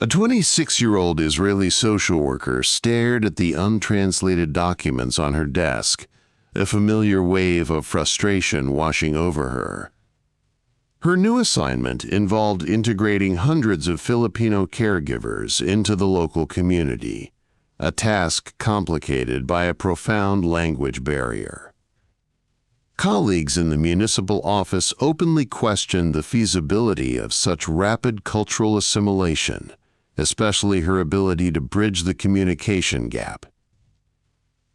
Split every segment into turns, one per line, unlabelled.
A 26-year-old Israeli social worker stared at the untranslated documents on her desk, a familiar wave of frustration washing over her. Her new assignment involved integrating hundreds of Filipino caregivers into the local community, a task complicated by a profound language barrier. Colleagues in the municipal office openly questioned the feasibility of such rapid cultural assimilation, especially her ability to bridge the communication gap.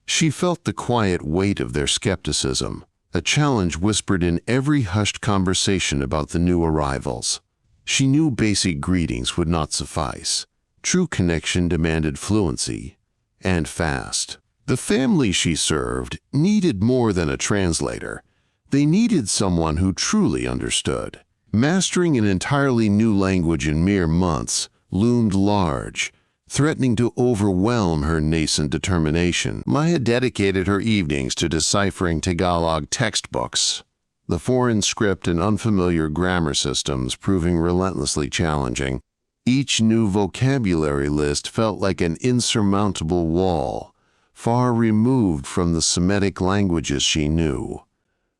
She felt the quiet weight of their skepticism, a challenge whispered in every hushed conversation about the new arrivals. She knew basic greetings would not suffice. True connection demanded fluency, and fast. The family she served needed more than a translator. They needed someone who truly understood. Mastering an entirely new language in mere months loomed large, threatening to overwhelm her nascent determination. Maya dedicated her evenings to deciphering Tagalog textbooks, the foreign script and unfamiliar grammar systems proving relentlessly challenging. Each new vocabulary list felt like an insurmountable wall, far removed from the Semitic languages she knew.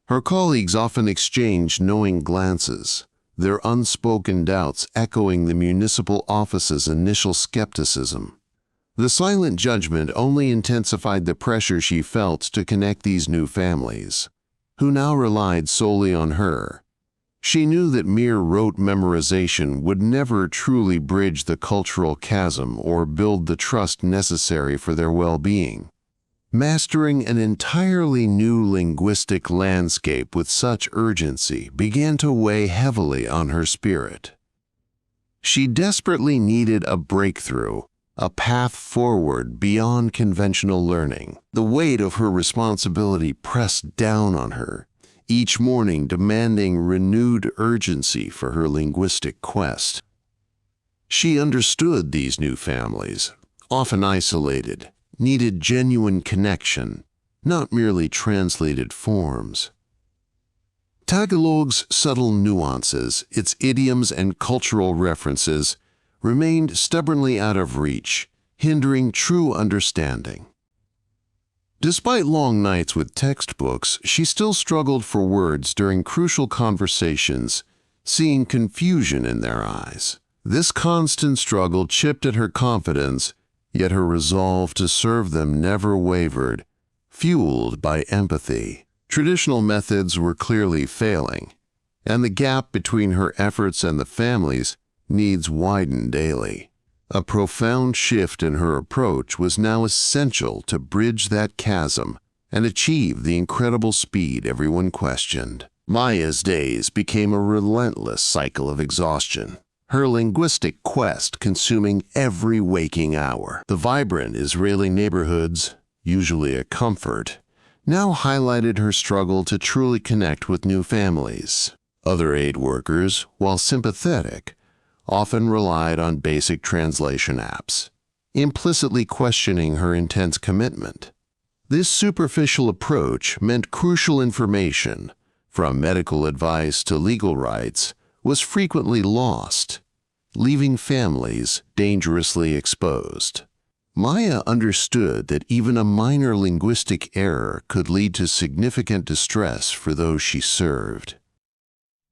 Her colleagues often exchanged knowing glances, their unspoken doubts echoing the municipal office's initial skepticism. The silent judgment only intensified the pressure she felt to connect these new families, who now relied solely on her. She knew that mere rote memorization would never truly bridge the cultural chasm or build the trust necessary for their well-being. Mastering an entirely new linguistic landscape with such urgency began to weigh heavily on her spirit. She desperately needed a breakthrough, a path forward beyond conventional learning. The weight of her responsibility pressed down on her, each morning demanding renewed urgency for her linguistic quest. She understood these new families, often isolated, needed genuine connection, not merely translated forms. Tagalog's subtle nuances, its idioms and cultural references, remained stubbornly out of reach, hindering true understanding. Despite long nights with textbooks, she still struggled for words during crucial conversations, seeing confusion in their eyes. This constant struggle chipped at her confidence, yet her resolve to serve them never wavered, fueled by empathy. Traditional methods were clearly failing, and the gap between her efforts and the family's needs widened daily. A profound shift in her approach was now essential to bridge that chasm and achieve the incredible speed everyone questioned. Maya's days became a relentless cycle of exhaustion, her linguistic quest consuming every waking hour. The vibrant Israeli neighborhoods, usually a comfort, now highlighted her struggle to truly connect with new families. Other aid workers, while sympathetic, often relied on basic translation apps, implicitly questioning her intense commitment. This superficial approach meant crucial information, from medical advice to legal rights, was frequently lost, leaving families dangerously exposed. Maya understood that even a minor linguistic error could lead to significant distress for those she served.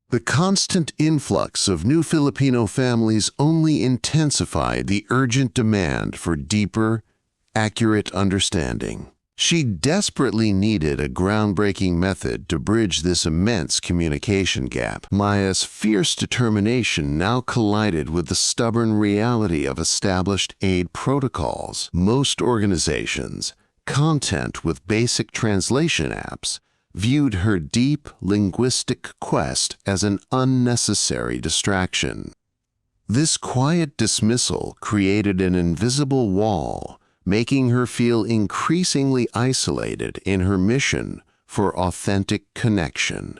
The constant influx of new Filipino families only intensified the urgent demand for deeper, accurate understanding. She desperately needed a groundbreaking method to bridge this immense communication gap. Maya's fierce determination now collided with the stubborn reality of established aid protocols. Most organizations, content with basic translation apps, viewed her deep linguistic quest as an unnecessary distraction. This quiet dismissal created an invisible wall, making her feel increasingly isolated in her mission for authentic connection.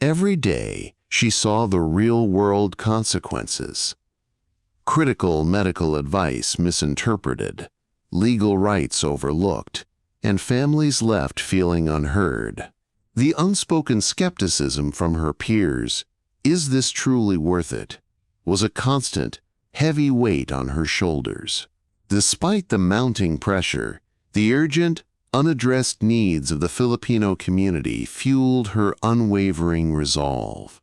Every day, she saw the real-world consequences. Critical medical advice misinterpreted, legal rights overlooked, and families left feeling unheard. The unspoken skepticism from her peers, "Is this truly worth it?" was a constant, heavy weight on her shoulders. Despite the mounting pressure, the urgent, unaddressed needs of the Filipino community fueled her unwavering resolve.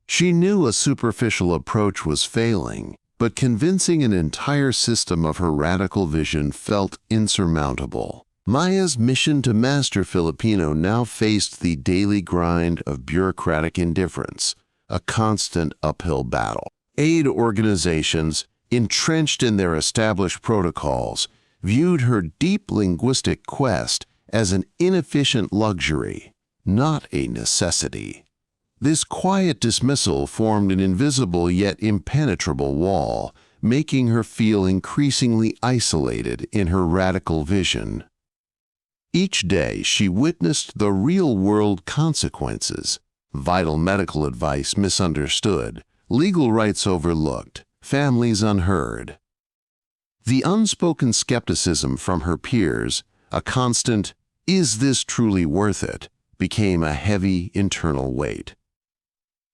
She knew a superficial approach was failing, but convincing an entire system of her radical vision felt insurmountable. Maya's mission to master Filipino now faced the daily grind of bureaucratic indifference, a constant uphill battle. Aid organizations, entrenched in their established protocols, viewed her deep linguistic quest as an inefficient luxury, not a necessity. This quiet dismissal formed an invisible yet impenetrable wall, making her feel increasingly isolated in her radical vision. Each day she witnessed the real-world consequences: vital medical advice misunderstood, legal rights overlooked, families unheard. The unspoken skepticism from her peers, a constant, "Is this truly worth it?" became a heavy internal weight.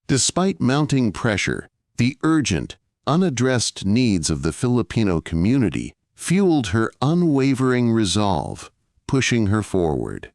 Despite mounting pressure, the urgent, unaddressed needs of the Filipino community fueled her unwavering resolve, pushing her forward.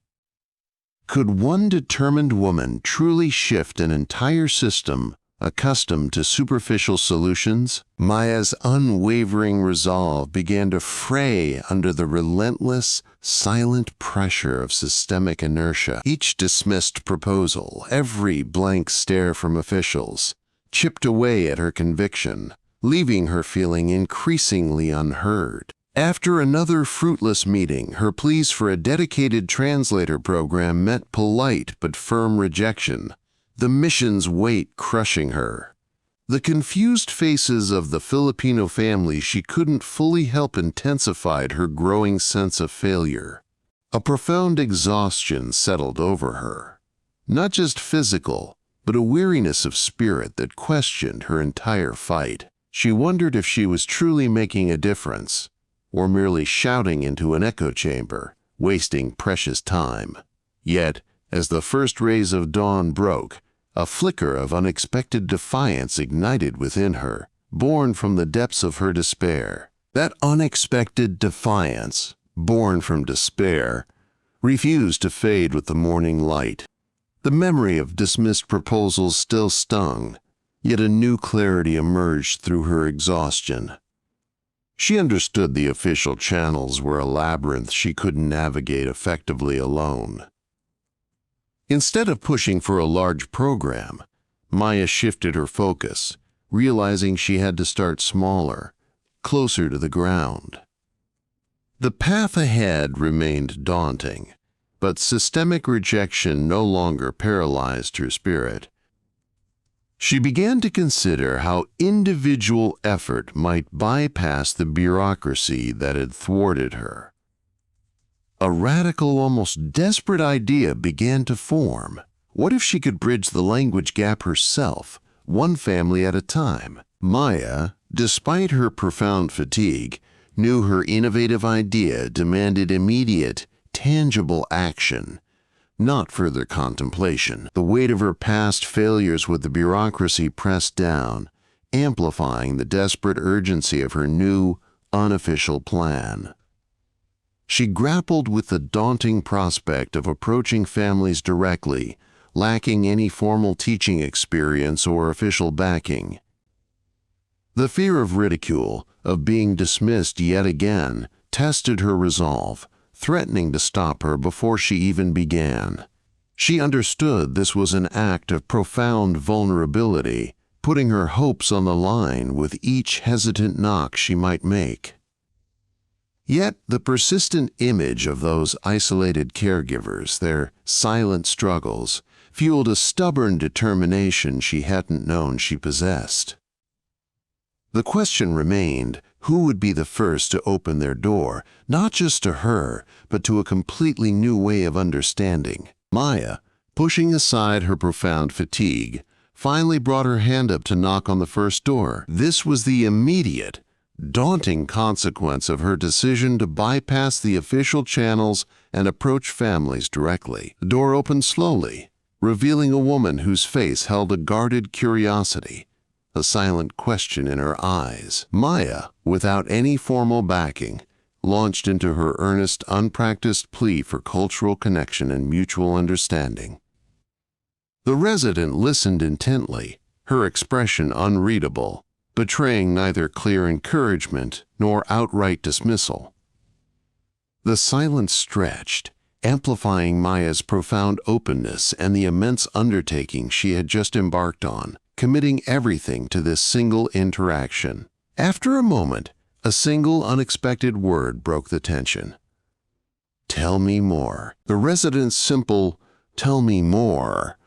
Could one determined woman truly shift an entire system accustomed to superficial solutions? Maya's unwavering resolve began to fray under the relentless, silent pressure of systemic inertia. Each dismissed proposal, every blank stare from officials, chipped away at her conviction, leaving her feeling increasingly unheard. After another fruitless meeting, her pleas for a dedicated translator program met polite but firm rejection, the mission's weight crushing her. The confused faces of the Filipino family she couldn't fully help intensified her growing sense of failure. A profound exhaustion settled over her, not just physical, but a weariness of spirit that questioned her entire fight. She wondered if she was truly making a difference, or merely shouting into an echo chamber, wasting precious time. Yet, as the first rays of dawn broke, a flicker of unexpected defiance ignited within her, born from the depths of her despair. That unexpected defiance, born from despair, refused to fade with the morning light. The memory of dismissed proposals still stung, yet a new clarity emerged through her exhaustion. She understood the official channels were a labyrinth she couldn't navigate effectively alone. Instead of pushing for a large program, Maya shifted her focus, realizing she had to start smaller, closer to the ground. The path ahead remained daunting, but systemic rejection no longer paralyzed her spirit. She began to consider how individual effort might bypass the bureaucracy that had thwarted her. A radical, almost desperate idea began to form. What if she could bridge the language gap herself, one family at a time? Maya, despite her profound fatigue, knew her innovative idea demanded immediate, tangible action, not further contemplation. The weight of her past failures with the bureaucracy pressed down, amplifying the desperate urgency of her new, unofficial plan. She grappled with the daunting prospect of approaching families directly, lacking any formal teaching experience or official backing. The fear of ridicule, of being dismissed yet again, tested her resolve, threatening to stop her before she even began. She understood this was an act of profound vulnerability, putting her hopes on the line with each hesitant knock she might make. Yet the persistent image of those isolated caregivers, their silent struggles, fueled a stubborn determination she hadn't known she possessed. The question remained, who would be the first to open their door, not just to her, but to a completely new way of understanding? Maya, pushing aside her profound fatigue, finally brought her hand up to knock on the first door. This was the immediate, daunting consequence of her decision to bypass the official channels and approach families directly. The door opened slowly, revealing a woman whose face held a guarded curiosity, a silent question in her eyes. Maya, without any formal backing, launched into her earnest, unpracticed plea for cultural connection and mutual understanding. The resident listened intently, her expression unreadable, betraying neither clear encouragement nor outright dismissal. The silence stretched, amplifying Maya's profound openness and the immense undertaking she had just embarked on, committing everything to this single interaction. After a moment, a single unexpected word broke the tension. "Tell me more." The resident's simple, "Tell me more,"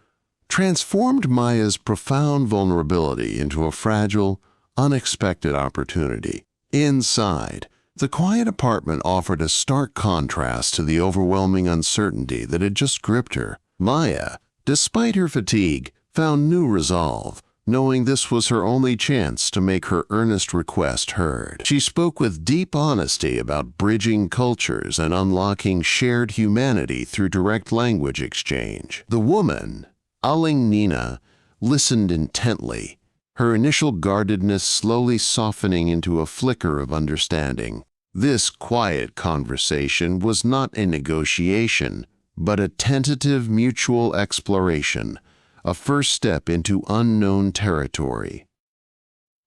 transformed Maya's profound vulnerability into a fragile, unexpected opportunity. Inside, the quiet apartment offered a stark contrast to the overwhelming uncertainty that had just gripped her. Maya, despite her fatigue, found new resolve, knowing this was her only chance to make her earnest request heard. She spoke with deep honesty about bridging cultures and unlocking shared humanity through direct language exchange. The woman, Aling Nina, listened intently, her initial guardedness slowly softening into a flicker of understanding. This quiet conversation was not a negotiation, but a tentative mutual exploration, a first step into unknown territory.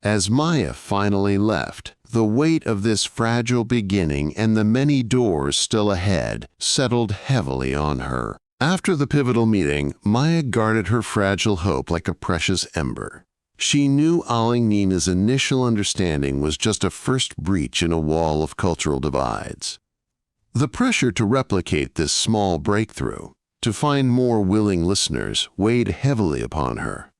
As Maya finally left, the weight of this fragile beginning and the many doors still ahead settled heavily on her. After the pivotal meeting, Maya guarded her fragile hope like a precious ember. She knew Aling Nina's initial understanding was just a first breach in a wall of cultural divides. The pressure to replicate this small breakthrough, to find more willing listeners, weighed heavily upon her.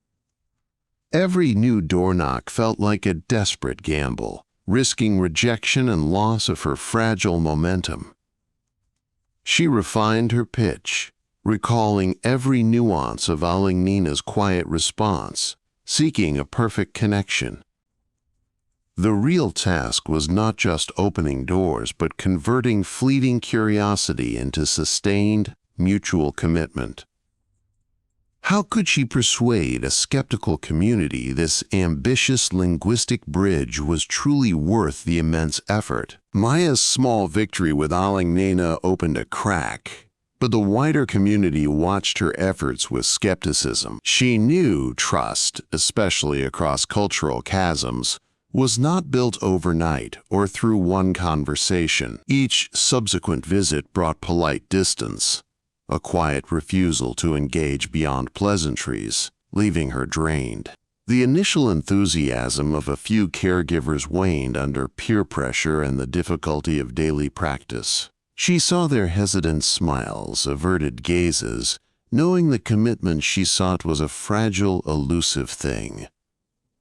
Every new door knock felt like a desperate gamble, risking rejection and loss of her fragile momentum. She refined her pitch, recalling every nuance of Aling Nina's quiet response, seeking a perfect connection. The real task was not just opening doors, but converting fleeting curiosity into sustained, mutual commitment. How could she persuade a skeptical community this ambitious linguistic bridge was truly worth the immense effort? Maya's small victory with Aling Nina opened a crack, but the wider community watched her efforts with skepticism. She knew trust, especially across cultural chasms, was not built overnight or through one conversation. Each subsequent visit brought polite distance, a quiet refusal to engage beyond pleasantries, leaving her drained. The initial enthusiasm of a few caregivers waned under peer pressure and the difficulty of daily practice. She saw their hesitant smiles, averted gazes, knowing the commitment she sought was a fragile, elusive thing.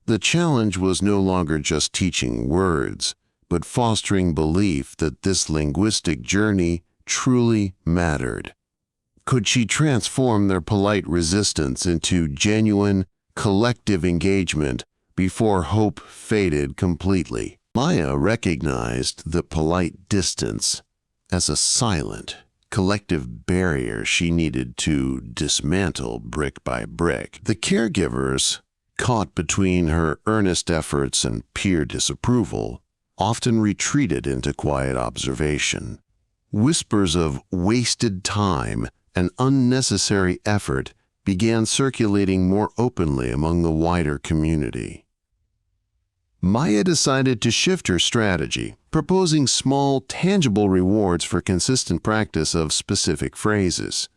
The challenge was no longer just teaching words, but fostering belief that this linguistic journey truly mattered. Could she transform their polite resistance into genuine, collective engagement before hope faded completely? Maya recognized the polite distance as a silent, collective barrier she needed to dismantle brick by brick. The caregivers, caught between her earnest efforts and peer disapproval, often retreated into quiet observation. Whispers of wasted time and unnecessary effort began circulating more openly among the wider community. Maya decided to shift her strategy, proposing small, tangible rewards for consistent practice of specific phrases.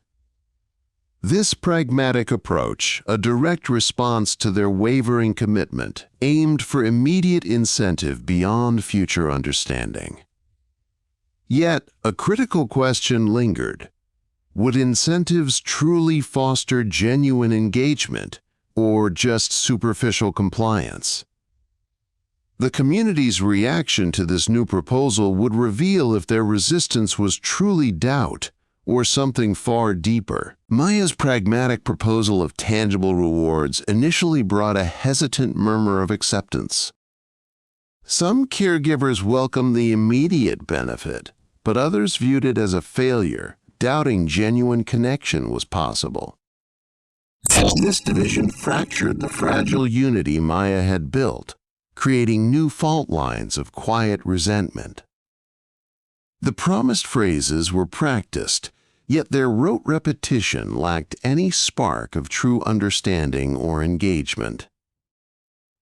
This pragmatic approach, a direct response to their wavering commitment, aimed for immediate incentive beyond future understanding. Yet, a critical question lingered. Would incentives truly foster genuine engagement, or just superficial compliance? The community's reaction to this new proposal would reveal if their resistance was truly doubt or something far deeper. Maya's pragmatic proposal of tangible rewards initially brought a hesitant murmur of acceptance. Some caregivers welcomed the immediate benefit, but others viewed it as a failure, doubting genuine connection was possible. This division fractured the fragile unity Maya had built, creating new fault lines of quiet resentment. The promised phrases were practiced, yet their rote repetition lacked any spark of true understanding or engagement.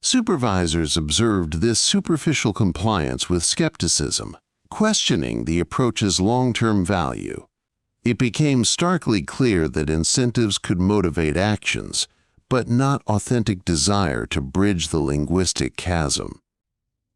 Supervisors observed this superficial compliance with skepticism, questioning the approach's long-term value. It became starkly clear that incentives could motivate actions, but not authentic desire to bridge the linguistic chasm.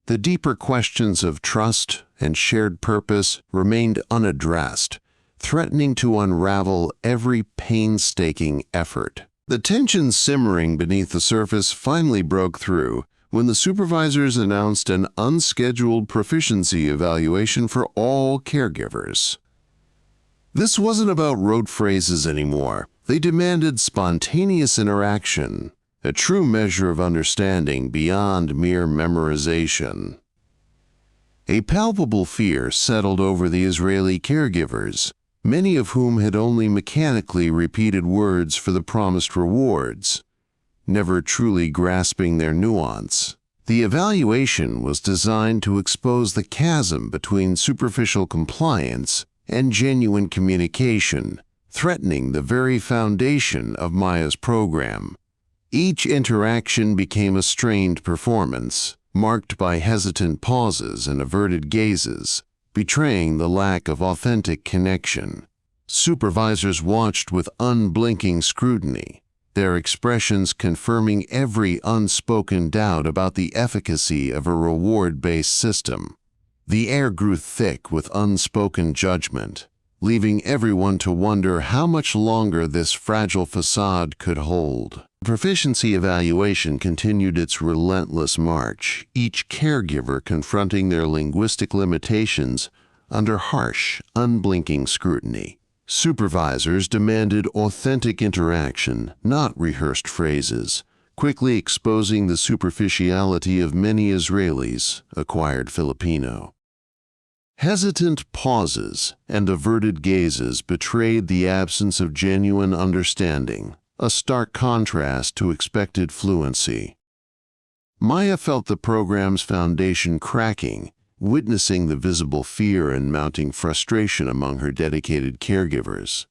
The deeper questions of trust and shared purpose remained unaddressed, threatening to unravel every painstaking effort. The tension simmering beneath the surface finally broke through when the supervisors announced an unscheduled proficiency evaluation for all caregivers. This wasn't about rote phrases anymore. They demanded spontaneous interaction, a true measure of understanding beyond mere memorization. A palpable fear settled over the Israeli caregivers, many of whom had only mechanically repeated words for the promised rewards, never truly grasping their nuance. The evaluation was designed to expose the chasm between superficial compliance and genuine communication, threatening the very foundation of Maya's program. Each interaction became a strained performance, marked by hesitant pauses and averted gazes, betraying the lack of authentic connection. Supervisors watched with unblinking scrutiny, their expressions confirming every unspoken doubt about the efficacy of a reward-based system. The air grew thick with unspoken judgment, leaving everyone to wonder how much longer this fragile facade could hold. The proficiency evaluation continued its relentless march, each caregiver confronting their linguistic limitations under harsh, unblinking scrutiny. Supervisors demanded authentic interaction, not rehearsed phrases, quickly exposing the superficiality of many Israelis, acquired Filipino. Hesitant pauses and averted gazes betrayed the absence of genuine understanding, a stark contrast to expected fluency. Maya felt the program's foundation cracking, witnessing the visible fear and mounting frustration among her dedicated caregivers.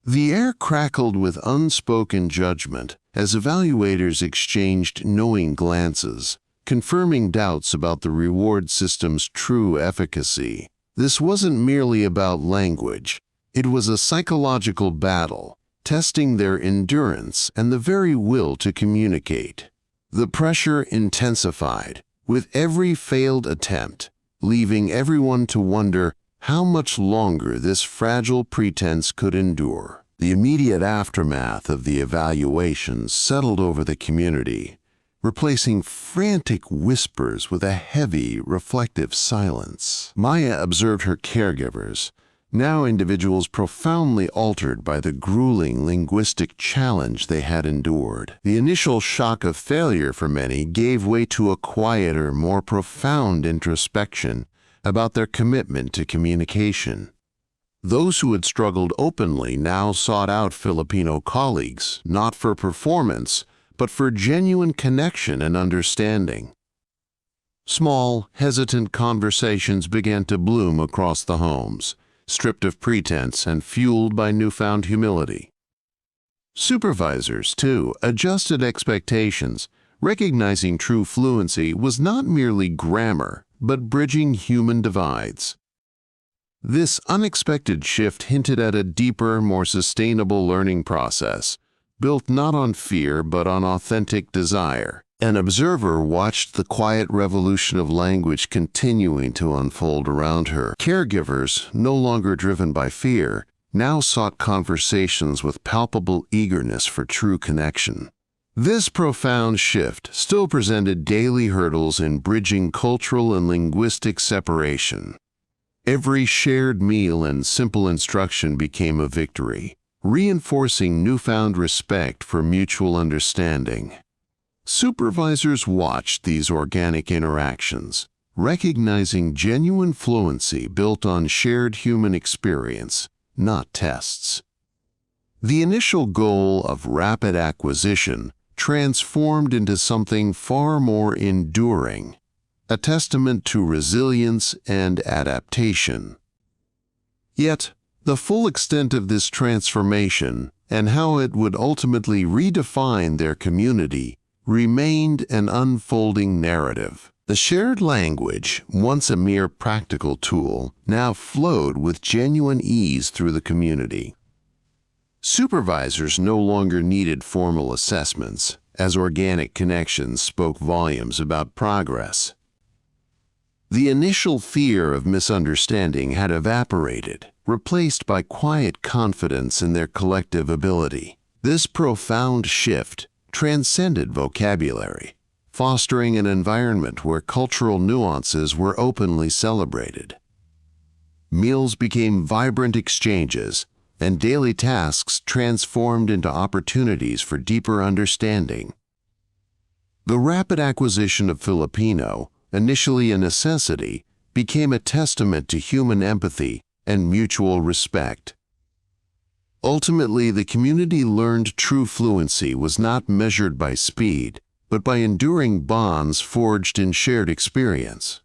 The air crackled with unspoken judgment as evaluators exchanged knowing glances, confirming doubts about the reward system's true efficacy. This wasn't merely about language. It was a psychological battle, testing their endurance and the very will to communicate. The pressure intensified with every failed attempt, leaving everyone to wonder how much longer this fragile pretense could endure. The immediate aftermath of the evaluations settled over the community, replacing frantic whispers with a heavy, reflective silence. Maya observed her caregivers, now individuals profoundly altered by the grueling linguistic challenge they had endured. The initial shock of failure for many gave way to a quieter, more profound introspection about their commitment to communication. Those who had struggled openly now sought out Filipino colleagues, not for performance, but for genuine connection and understanding. Small, hesitant conversations began to bloom across the homes, stripped of pretense and fueled by newfound humility. Supervisors, too, adjusted expectations, recognizing true fluency was not merely grammar, but bridging human divides. This unexpected shift hinted at a deeper, more sustainable learning process, built not on fear but on authentic desire. An observer watched the quiet revolution of language continuing to unfold around her. Caregivers, no longer driven by fear, now sought conversations with palpable eagerness for true connection. This profound shift still presented daily hurdles in bridging cultural and linguistic separation. Every shared meal and simple instruction became a victory, reinforcing newfound respect for mutual understanding. Supervisors watched these organic interactions, recognizing genuine fluency built on shared human experience, not tests. The initial goal of rapid acquisition transformed into something far more enduring, a testament to resilience and adaptation. Yet, the full extent of this transformation and how it would ultimately redefine their community remained an unfolding narrative. The shared language, once a mere practical tool, now flowed with genuine ease through the community. Supervisors no longer needed formal assessments, as organic connections spoke volumes about progress. The initial fear of misunderstanding had evaporated, replaced by quiet confidence in their collective ability. This profound shift transcended vocabulary, fostering an environment where cultural nuances were openly celebrated. Meals became vibrant exchanges, and daily tasks transformed into opportunities for deeper understanding. The rapid acquisition of Filipino, initially a necessity, became a testament to human empathy and mutual respect. Ultimately, the community learned true fluency was not measured by speed, but by enduring bonds forged in shared experience.